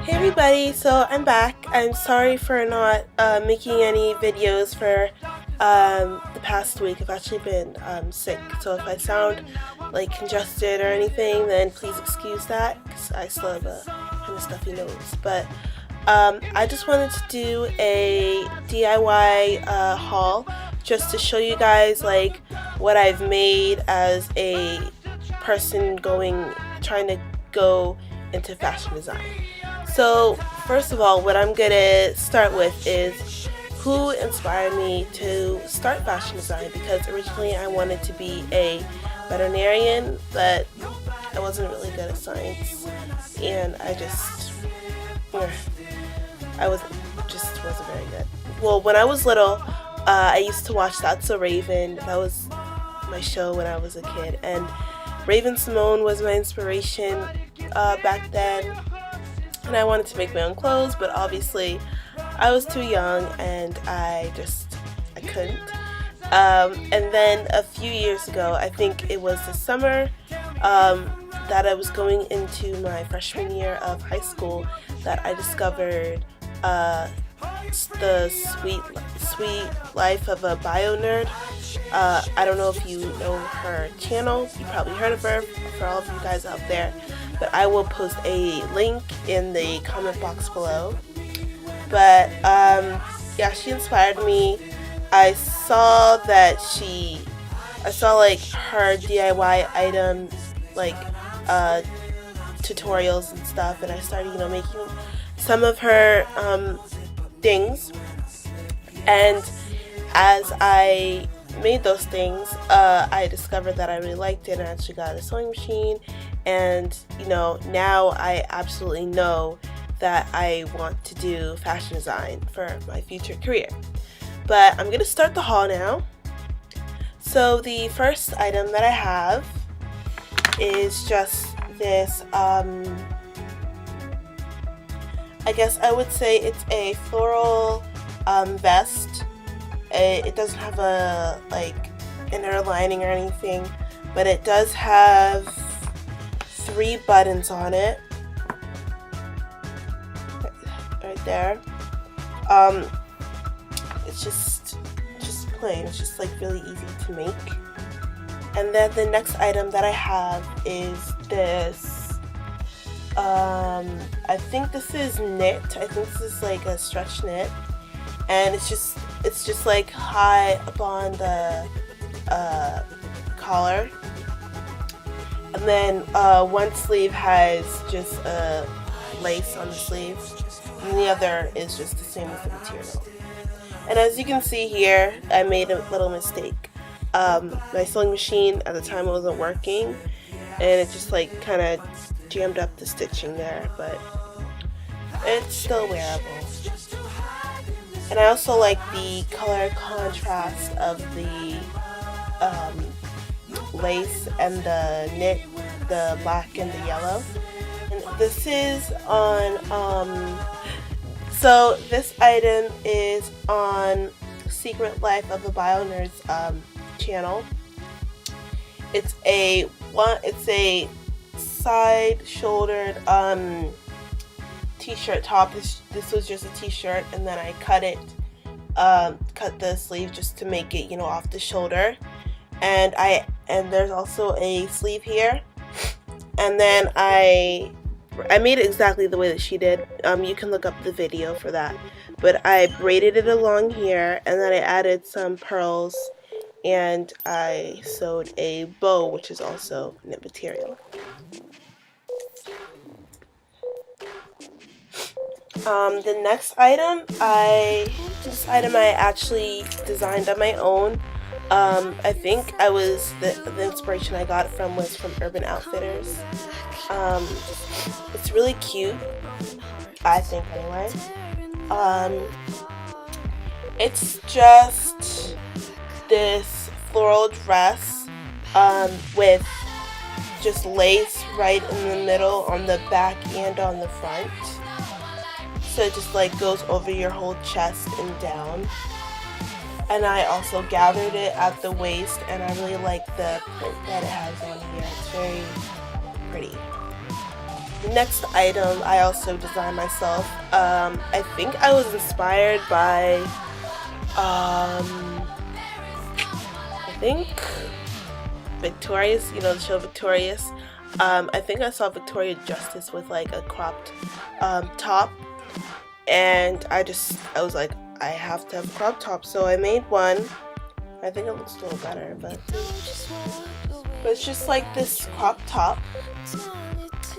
Hey everybody, so I'm back. I'm sorry for not making any videos for the past week. I've actually been sick, so if I sound like congested or anything, then please excuse that because I still have a kind of stuffy nose. But I just wanted to do a DIY haul just to show you guys like what I've made as a person trying to go into fashion design. So first of all, what I'm gonna start with is who inspired me to start fashion design, because originally I wanted to be a veterinarian, but I wasn't really good at science, and I wasn't very good. Well, when I was little, I used to watch That's So Raven. That was my show when I was a kid, and Raven Simone was my inspiration back then. And I wanted to make my own clothes, but obviously I was too young and I couldn't. And then a few years ago, I think it was the summer that I was going into my freshman year of high school, that I discovered the Sweet Life of a Bionerd. I don't know if you know her channel. You probably heard of her, for all of you guys out there. But I will post a link in the comment box below. But yeah, she inspired me. I saw like her DIY item tutorials and stuff, and I started making some of her things. And as I made those things, I discovered that I really liked it, and I actually got a sewing machine. And now I absolutely know that I want to do fashion design for my future career. But I'm gonna start the haul now. So the first item that I have is just this, I guess I would say it's a floral vest. It doesn't have a inner lining or anything, but it does have 3 buttons on it right there. It's just plain. It's just really easy to make. And then the next item that I have is this. I think this is knit. I think this is like a stretch knit, and it's just high up on the collar. And then one sleeve has just a lace on the sleeve, and the other is just the same as the material. And as you can see here, I made a little mistake. My sewing machine at the time wasn't working, and it just kind of jammed up the stitching there, but it's still wearable. And I also like the color contrast of the lace and the knit, the black and the yellow. And this is on so this item is on Secretlifeofabionerd's channel. It's a side-shouldered t-shirt top. This was just a t-shirt, and then I cut the sleeve just to make it off the shoulder. And there's also a sleeve here, and then I made it exactly the way that she did. You can look up the video for that, but I braided it along here, and then I added some pearls, and I sewed a bow, which is also knit material. The next item, I actually designed on my own. I think the inspiration I got was from Urban Outfitters. It's really cute, I think anyway. It's just this floral dress with just lace right in the middle on the back and on the front. So it just goes over your whole chest and down. And I also gathered it at the waist, and I really like the print that it has on here. It's very pretty. next item I also designed myself. I think I was inspired by I think Victorious, you know, the show Victorious. I think I saw Victoria Justice with like a cropped top, and I was like, I have to have a crop top, so I made one. I think it looks a little better, but it's just like this crop top.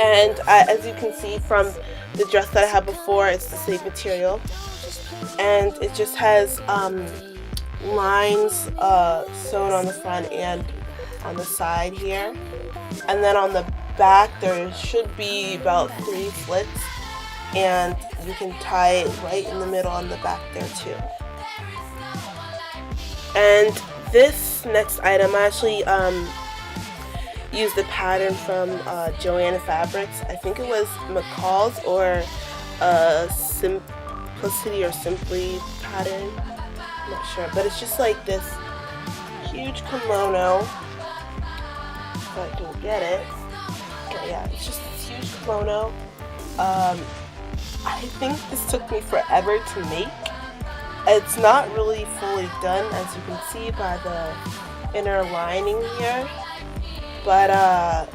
And as you can see from the dress that I had before, it's the same material, and it just has lines sewn on the front and on the side here, and then on the back there should be about 3 slits, and you can tie it right in the middle on the back there too. And this next item, I actually used the pattern from Joann Fabrics. I think it was McCall's or Simplicity or Simply pattern. I'm not sure, but it's just like this huge kimono. If I can get it. Okay, yeah, it's just this huge kimono. I think this took me forever to make. It's not really fully done, as you can see by the inner lining here, but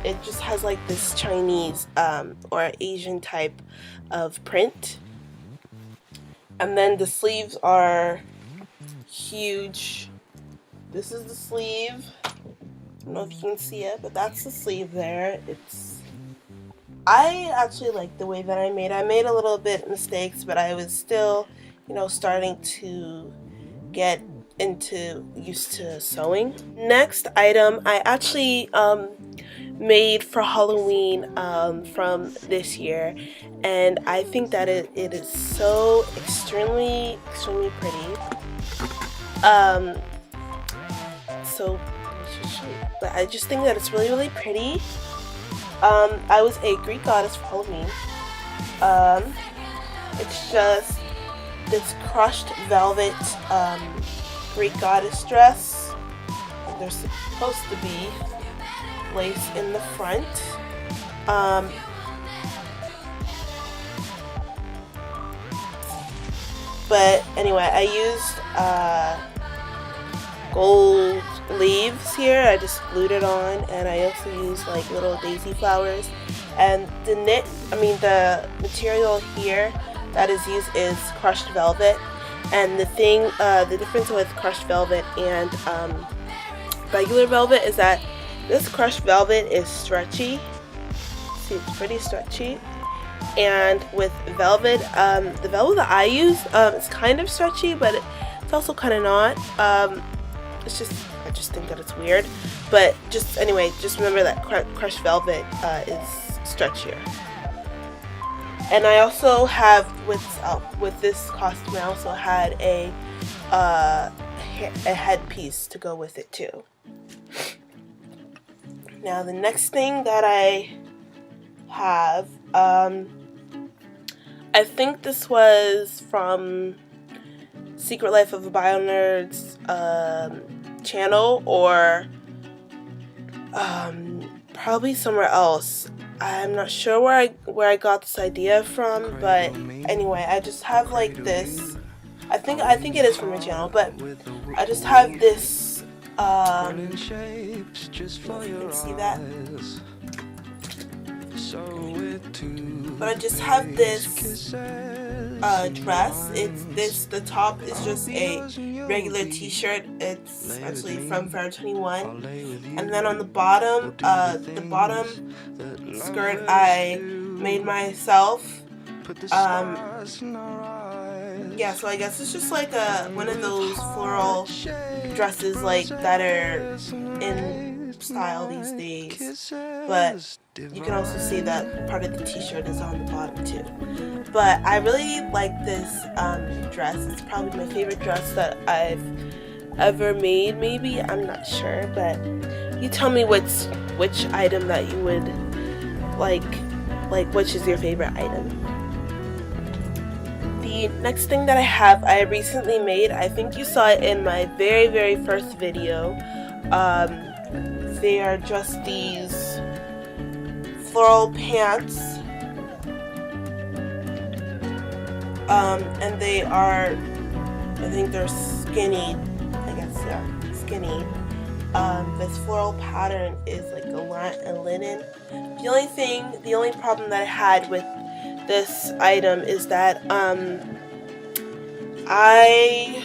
it just has like this Chinese or Asian type of print. And then the sleeves are huge. This is the sleeve. I don't know if you can see it, but that's the sleeve there. I actually like the way that I made a little bit mistakes, but I was still, you know, starting to get used to sewing. Next item I actually made for Halloween from this year, and I think that it is so extremely pretty. But I just think that it's really pretty. I was a Greek goddess for Halloween. It's just this crushed velvet Greek goddess dress. There's supposed to be lace in the front. But anyway, I used gold leaves here. I just glued it on, and I also used like little daisy flowers. And the material here that is used is crushed velvet. And the difference with crushed velvet and regular velvet is that this crushed velvet is stretchy. See, it's pretty stretchy. And with velvet, the velvet that I use, it's kind of stretchy, but it's also kind of not. I just think that it's weird. But just remember that crushed velvet is stretchier. And I also have, with this costume, I also had a headpiece to go with it too. Now the next thing that I have, I think this was from Secretlifeofabionerd's channel, or probably somewhere else. I'm not sure where I got this idea from, but anyway, I just have like this. I think it is from her channel, but I just have this. You can see that. But I just have this dress. The top is just a regular t-shirt. It's actually from Forever 21. And then on the bottom skirt I made myself. Yeah, so I guess it's just like one of those floral dresses like that are in style these days. But you can also see that part of the t-shirt is on the bottom too. But I really like this dress. It's probably my favorite dress that I've ever made, maybe. I'm not sure, but you tell me which item that you would like which is your favorite item. The next thing that I recently made, I think you saw it in my very first video. They are just these floral pants and they are, I think they're skinny, I guess, yeah, skinny. This floral pattern is like a linen. The only problem that I had with this item is that I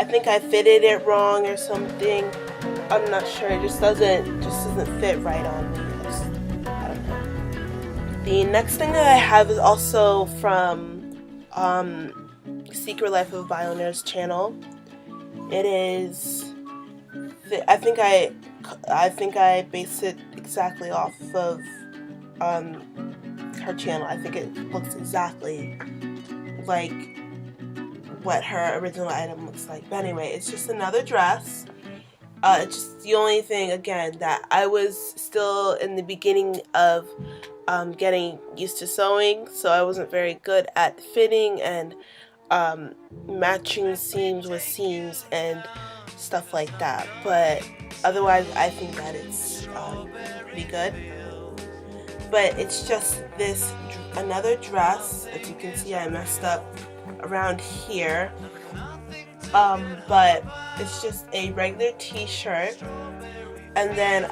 think I fitted it wrong or something. I'm not sure. It just doesn't fit right on me. I don't know. The next thing that I have is also from Secret Life of Abionerd's channel. It is. I think I based it exactly off of her channel. I think it looks exactly like what her original item looks like. But anyway, it's just another dress. It's just the only thing, again, that I was still in the beginning of getting used to sewing, so I wasn't very good at fitting and matching seams with seams and stuff like that. But otherwise, I think that it's pretty good. But it's just this another dress. As you can see, I messed up around here, but it's just a regular t-shirt, and then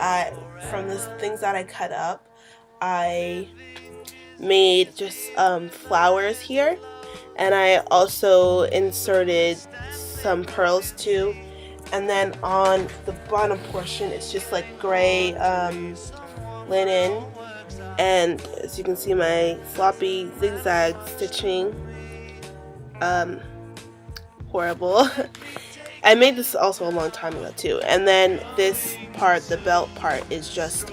from the things that I cut up, I made just flowers here, and I also inserted some pearls too, and then on the bottom portion it's just like gray linen, and as you can see, my sloppy zigzag stitching, horrible. I made this also a long time ago too. And then this part, the belt part, is just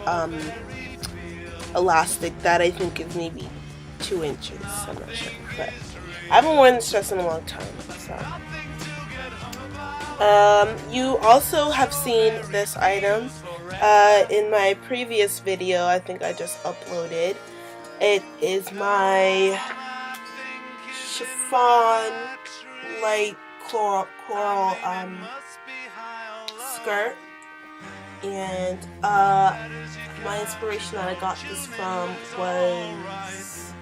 elastic that I think is maybe 2 inches. I'm not sure, but I haven't worn this dress in a long time. So you also have seen this item in my previous video. I think I just uploaded. It is my chiffon light coral skirt, and my inspiration that I got this from was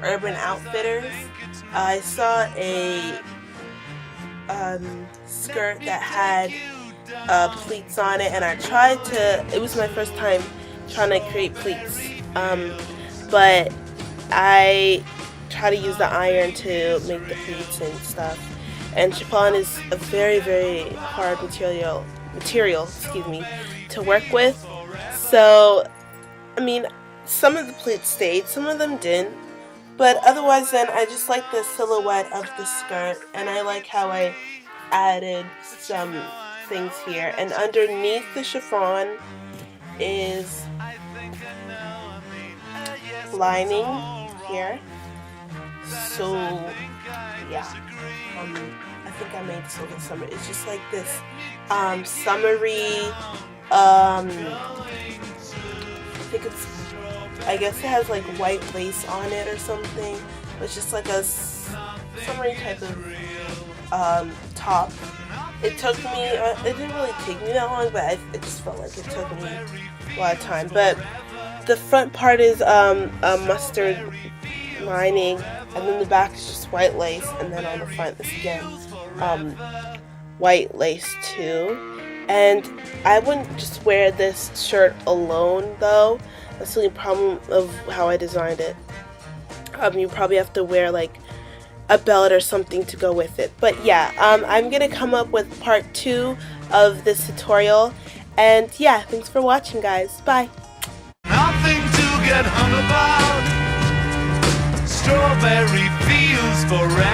Urban Outfitters. I saw a skirt that had pleats on it, and I tried to, it was my first time trying to create pleats, but I try to use the iron to make the pleats and stuff, and chiffon is a very, very hard material, excuse me, to work with. So I mean, some of the pleats stayed, some of them didn't, but otherwise then I just like the silhouette of the skirt, and I like how I added some things here, and underneath the chiffon is lining here. So yeah, I think I made this over summer. It's just like this summery, I guess it has like white lace on it or something. It's just like a summery type of top. It took me, it didn't really take me that long, but it just felt like it took me a lot of time. But the front part is a mustard lining, and then the back is just white lace, and then on the front is again white lace too. And I wouldn't just wear this shirt alone though. That's the only problem of how I designed it. You probably have to wear like a belt or something to go with it. But yeah, I'm gonna come up with part 2 of this tutorial. And yeah, thanks for watching, guys. Bye. Nothing to get hung about. Strawberry fields forever.